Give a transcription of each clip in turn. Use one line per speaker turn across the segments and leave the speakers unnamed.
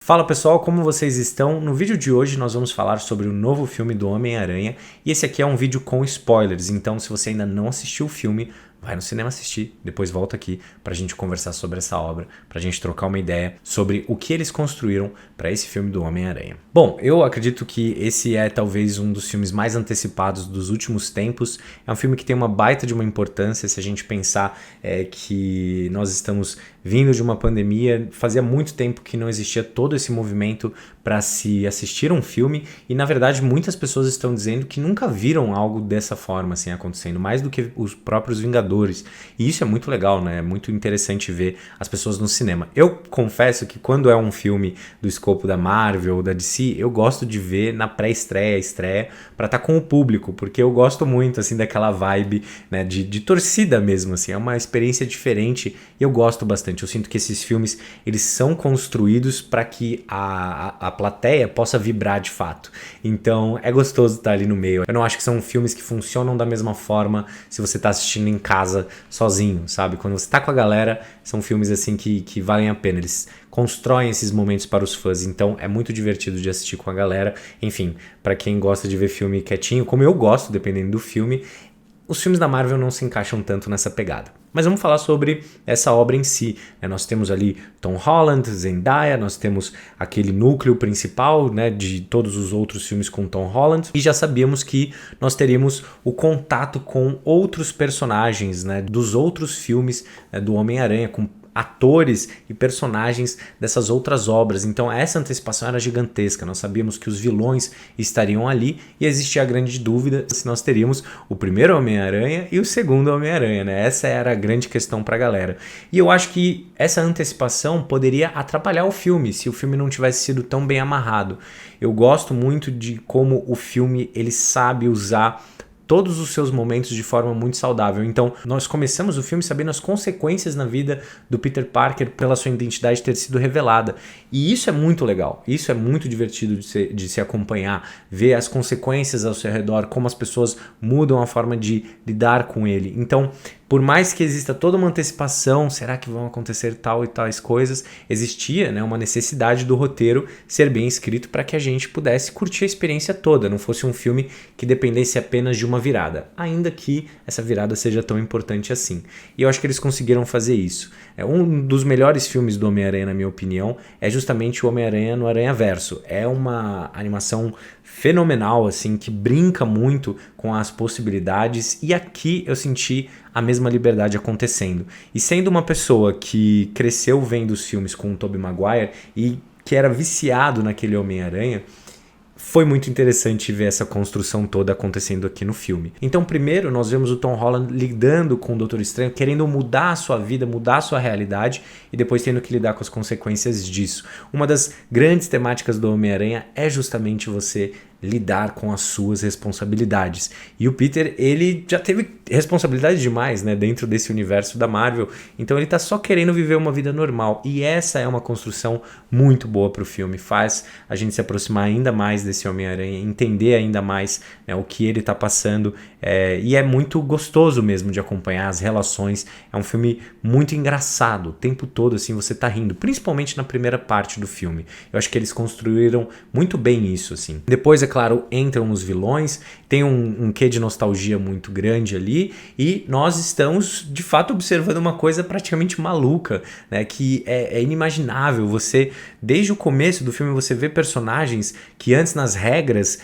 Fala pessoal, como vocês estão? No vídeo de hoje nós vamos falar sobre o novo filme do Homem-Aranha e esse aqui é um vídeo com spoilers, então se você ainda não assistiu o filme, vai no cinema assistir, depois volta aqui pra gente conversar sobre essa obra, pra gente trocar uma ideia sobre o que eles construíram para esse filme do Homem-Aranha. Bom, eu acredito que esse é talvez um dos filmes mais antecipados dos últimos tempos, é um filme que tem uma baita de uma importância se a gente pensar que nós estamos vindo de uma pandemia, fazia muito tempo que não existia todo esse movimento para se assistir um filme e na verdade muitas pessoas estão dizendo que nunca viram algo dessa forma assim acontecendo, mais do que os próprios Vingadores, e isso é muito legal, né? É muito interessante ver as pessoas no cinema. Eu confesso que quando é um filme do escopo da Marvel ou da DC, eu gosto de ver na pré-estreia, estreia, para estar com o público, porque eu gosto muito assim daquela vibe, né, de torcida mesmo, assim, é uma experiência diferente e eu gosto bastante. Eu sinto que esses filmes, eles são construídos para que a plateia possa vibrar de fato. Então, é gostoso estar ali no meio. Eu não acho que são filmes que funcionam da mesma forma se você está assistindo em casa sozinho, sabe? Quando você tá com a galera, são filmes assim que valem a pena. Eles constroem esses momentos para os fãs, então é muito divertido de assistir com a galera. Enfim, para quem gosta de ver filme quietinho, como eu gosto, dependendo do filme, os filmes da Marvel não se encaixam tanto nessa pegada. Mas vamos falar sobre essa obra em si, né? Nós temos ali Tom Holland, Zendaya, nós temos aquele núcleo principal, né, de todos os outros filmes com Tom Holland, e já sabíamos que nós teríamos o contato com outros personagens, né, dos outros filmes, né, do Homem-Aranha, com atores e personagens dessas outras obras. Então essa antecipação era gigantesca, nós sabíamos que os vilões estariam ali e existia a grande dúvida se nós teríamos o primeiro Homem-Aranha e o segundo Homem-Aranha, né? Essa era a grande questão pra galera. E eu acho que essa antecipação poderia atrapalhar o filme, se o filme não tivesse sido tão bem amarrado. Eu gosto muito de como o filme ele sabe usar todos os seus momentos de forma muito saudável. Então, nós começamos o filme sabendo as consequências na vida do Peter Parker pela sua identidade ter sido revelada. E isso é muito legal, isso é muito divertido de se acompanhar, ver as consequências ao seu redor, como as pessoas mudam a forma de lidar com ele. Então, por mais que exista toda uma antecipação, será que vão acontecer tal e tais coisas, existia, né, uma necessidade do roteiro ser bem escrito para que a gente pudesse curtir a experiência toda, não fosse um filme que dependesse apenas de uma virada, ainda que essa virada seja tão importante assim. E eu acho que eles conseguiram fazer isso. Um dos melhores filmes do Homem-Aranha, na minha opinião, é justamente o Homem-Aranha no Aranhaverso. É uma animação fenomenal, assim, que brinca muito com as possibilidades, e aqui eu senti a mesma liberdade acontecendo. E sendo uma pessoa que cresceu vendo os filmes com o Tobey Maguire e que era viciado naquele Homem-Aranha, foi muito interessante ver essa construção toda acontecendo aqui no filme. Então, primeiro, nós vemos o Tom Holland lidando com o Doutor Estranho, querendo mudar a sua vida, mudar a sua realidade, e depois tendo que lidar com as consequências disso. Uma das grandes temáticas do Homem-Aranha é justamente você lidar com as suas responsabilidades. E o Peter, ele já teve responsabilidade demais, né, dentro desse universo da Marvel, então ele tá só querendo viver uma vida normal, e essa é uma construção muito boa pro filme, faz a gente se aproximar ainda mais desse Homem-Aranha, entender ainda mais, né, o que ele tá passando, e é muito gostoso mesmo de acompanhar as relações. É um filme muito engraçado, o tempo todo assim você tá rindo, principalmente na primeira parte do filme. Eu acho que eles construíram muito bem isso, assim. Depois, é claro, entram os vilões, tem um quê de nostalgia muito grande ali, e nós estamos de fato observando uma coisa praticamente maluca, né, que é inimaginável. Você, desde o começo do filme, você vê personagens que antes nas regras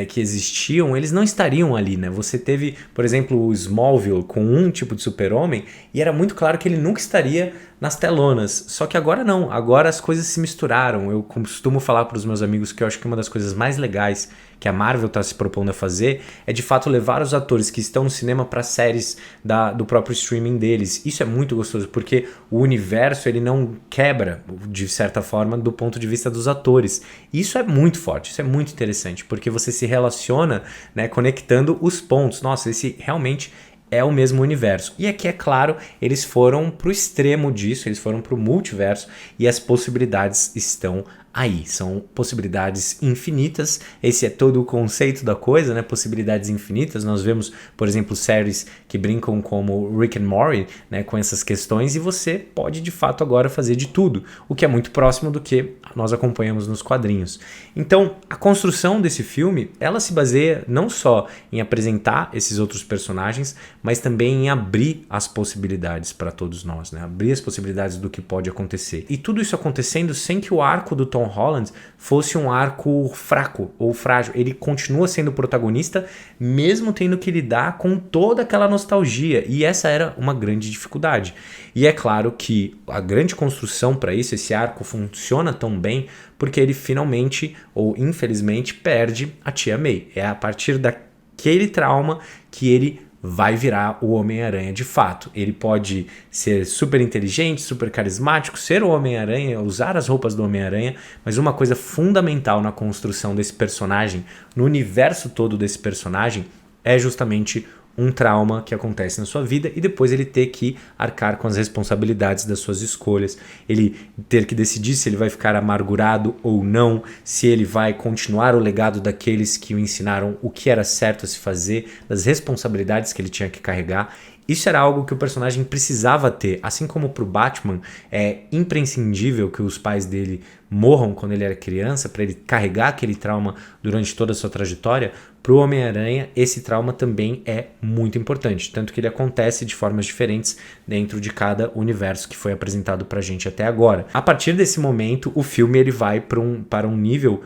que existiam, eles não estariam ali, né? Você teve, por exemplo, o Smallville com um tipo de super-homem e era muito claro que ele nunca estaria nas telonas, só que agora não, agora as coisas se misturaram. Eu costumo falar para os meus amigos que eu acho que uma das coisas mais legais que a Marvel está se propondo a fazer é de fato levar os atores que estão no cinema para séries do próprio streaming deles. Isso é muito gostoso porque o universo ele não quebra de certa forma do ponto de vista dos atores. Isso é muito forte, isso é muito interessante porque você se relaciona, né, conectando os pontos. Nossa, esse realmente é o mesmo universo. E aqui, é claro, eles foram pro extremo disso, eles foram pro multiverso e as possibilidades estão aí. São possibilidades infinitas. Esse é todo o conceito da coisa, né? Possibilidades infinitas. Nós vemos, por exemplo, séries que brincam como Rick and Morty, né? Com essas questões, e você pode de fato agora fazer de tudo, o que é muito próximo do que nós acompanhamos nos quadrinhos. Então, a construção desse filme, ela se baseia não só em apresentar esses outros personagens, mas também em abrir as possibilidades para todos nós, né? Abrir as possibilidades do que pode acontecer. E tudo isso acontecendo sem que o arco do Tom Holland fosse um arco fraco ou frágil. Ele continua sendo o protagonista, mesmo tendo que lidar com toda aquela nostalgia. E essa era uma grande dificuldade. E é claro que a grande construção para isso, esse arco funciona tão bem, porque ele finalmente, ou infelizmente, perde a tia May. É a partir daquele trauma que ele vai virar o Homem-Aranha de fato. Ele pode ser super inteligente, super carismático, ser o Homem-Aranha, usar as roupas do Homem-Aranha, mas uma coisa fundamental na construção desse personagem, no universo todo desse personagem, é justamente um trauma que acontece na sua vida e depois ele ter que arcar com as responsabilidades das suas escolhas, ele ter que decidir se ele vai ficar amargurado ou não, se ele vai continuar o legado daqueles que o ensinaram o que era certo a se fazer, das responsabilidades que ele tinha que carregar. Isso era algo que o personagem precisava ter, assim como para o Batman é imprescindível que os pais dele morram quando ele era criança, para ele carregar aquele trauma durante toda a sua trajetória. Para o Homem-Aranha, esse trauma também é muito importante, tanto que ele acontece de formas diferentes dentro de cada universo que foi apresentado para a gente até agora. A partir desse momento, o filme ele vai para um nível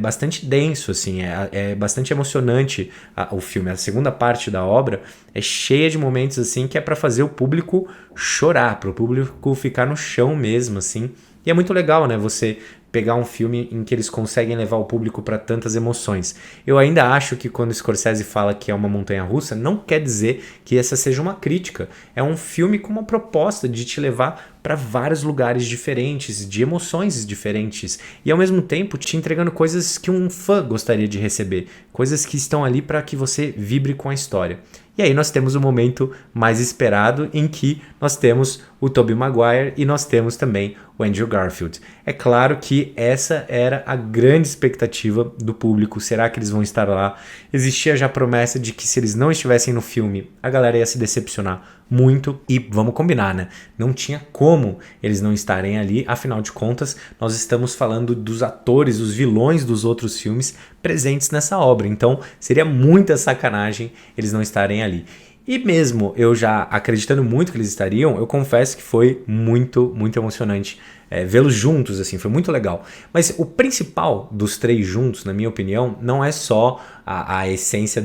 bastante denso, assim, é bastante emocionante o filme. A segunda parte da obra é cheia de momentos assim que é para fazer o público chorar, para o público ficar no chão mesmo, assim. E é muito legal, né, você pegar um filme em que eles conseguem levar o público para tantas emoções. Eu ainda acho que quando Scorsese fala que é uma montanha-russa, não quer dizer que essa seja uma crítica. É um filme com uma proposta de te levar para vários lugares diferentes, de emoções diferentes, e ao mesmo tempo te entregando coisas que um fã gostaria de receber, coisas que estão ali para que você vibre com a história. E aí nós temos o momento mais esperado em que nós temos o Tobey Maguire e nós temos também o Andrew Garfield. É claro que essa era a grande expectativa do público. Será que eles vão estar lá? Existia já a promessa de que se eles não estivessem no filme, a galera ia se decepcionar muito. E vamos combinar, né? Não tinha como eles não estarem ali. Afinal de contas, nós estamos falando dos atores, os vilões dos outros filmes presentes nessa obra. Então, seria muita sacanagem eles não estarem ali. E mesmo eu já acreditando muito que eles estariam, eu confesso que foi muito, muito emocionante vê-los juntos, assim, foi muito legal. Mas o principal dos três juntos, na minha opinião, não é só a essência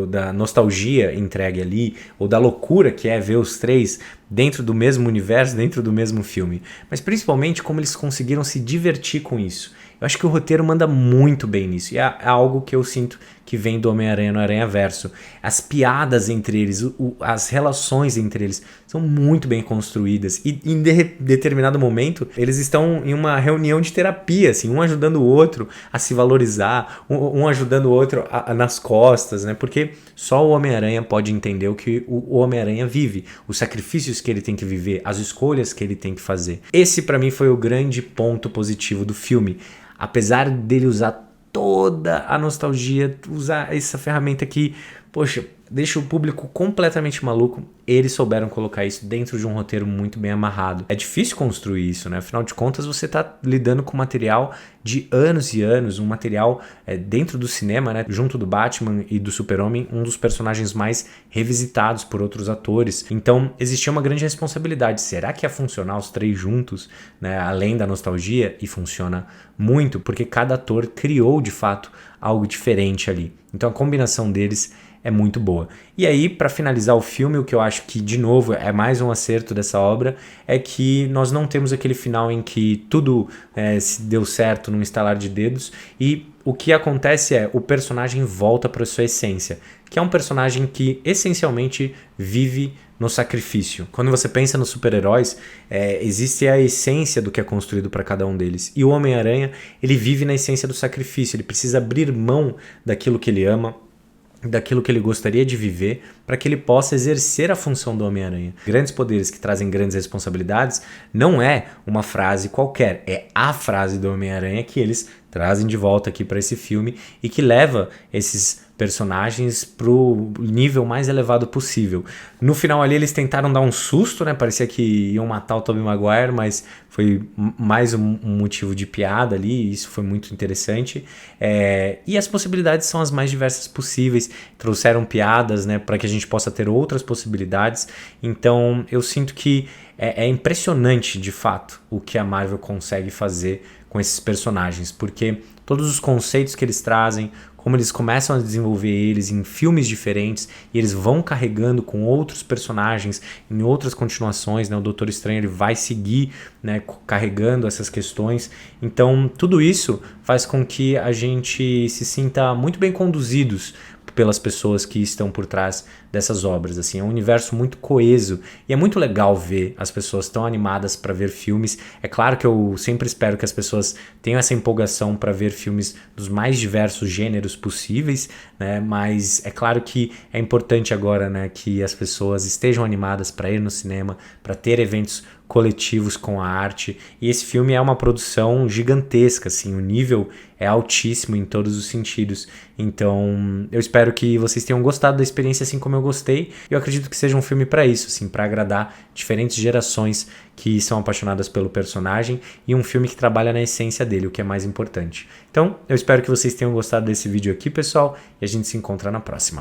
da nostalgia entregue ali, ou da loucura que é ver os três dentro do mesmo universo, dentro do mesmo filme, mas principalmente como eles conseguiram se divertir com isso. Eu acho que o roteiro manda muito bem nisso, e é algo que eu sinto que vem do Homem-Aranha no Aranhaverso. As piadas entre eles, as relações entre eles são muito bem construídas, e em determinado momento eles estão em uma reunião de terapia, assim, um ajudando o outro a se valorizar, um ajudando o outro nas costas, né? Porque só o Homem-Aranha pode entender o que o Homem-Aranha vive, os sacrifícios que ele tem que viver, as escolhas que ele tem que fazer. Esse para mim foi o grande ponto positivo do filme. Apesar dele usar toda a nostalgia, usar essa ferramenta que, poxa, deixa o público completamente maluco, eles souberam colocar isso dentro de um roteiro muito bem amarrado. É difícil construir isso, né? Afinal de contas, você está lidando com material de anos e anos, um material dentro do cinema, né? Junto do Batman e do Super-Homem, um dos personagens mais revisitados por outros atores. Então, existia uma grande responsabilidade. Será que ia funcionar os três juntos, né? Além da nostalgia? E funciona muito, porque cada ator criou, de fato, algo diferente ali. Então, a combinação deles é muito boa. E aí, para finalizar o filme, o que eu acho que, de novo, é mais um acerto dessa obra, é que nós não temos aquele final em que tudo se deu certo num estalar de dedos, e o que acontece é o personagem volta para sua essência, que é um personagem que essencialmente vive no sacrifício. Quando você pensa nos super-heróis, existe a essência do que é construído para cada um deles. E o Homem-Aranha, ele vive na essência do sacrifício, ele precisa abrir mão daquilo que ele ama, daquilo que ele gostaria de viver para que ele possa exercer a função do Homem-Aranha. Grandes poderes que trazem grandes responsabilidades não é uma frase qualquer, é a frase do Homem-Aranha que eles trazem de volta aqui para esse filme e que leva esses personagens pro nível mais elevado possível. No final ali eles tentaram dar um susto, né? Parecia que iam matar o Tobey Maguire, mas foi mais um motivo de piada ali, e isso foi muito interessante. E as possibilidades são as mais diversas possíveis. Trouxeram piadas, né, para que a gente possa ter outras possibilidades. Então eu sinto que é impressionante, de fato, o que a Marvel consegue fazer com esses personagens, porque todos os conceitos que eles trazem, como eles começam a desenvolver eles em filmes diferentes e eles vão carregando com outros personagens em outras continuações, né? O Doutor Estranho ele vai seguir, né, carregando essas questões. Então tudo isso faz com que a gente se sinta muito bem conduzidos pelas pessoas que estão por trás dessas obras. Assim, é um universo muito coeso e é muito legal ver as pessoas tão animadas para ver filmes. É claro que eu sempre espero que as pessoas tenham essa empolgação para ver filmes dos mais diversos gêneros possíveis, né? Mas é claro que é importante agora, né, que as pessoas estejam animadas para ir no cinema, para ter eventos coletivos com a arte, e esse filme é uma produção gigantesca, assim, o nível é altíssimo em todos os sentidos. Então eu espero que vocês tenham gostado da experiência assim como eu gostei. Eu acredito que seja um filme para isso, assim, para agradar diferentes gerações que são apaixonadas pelo personagem, e um filme que trabalha na essência dele, o que é mais importante. Então eu espero que vocês tenham gostado desse vídeo aqui, pessoal, e a gente se encontra na próxima.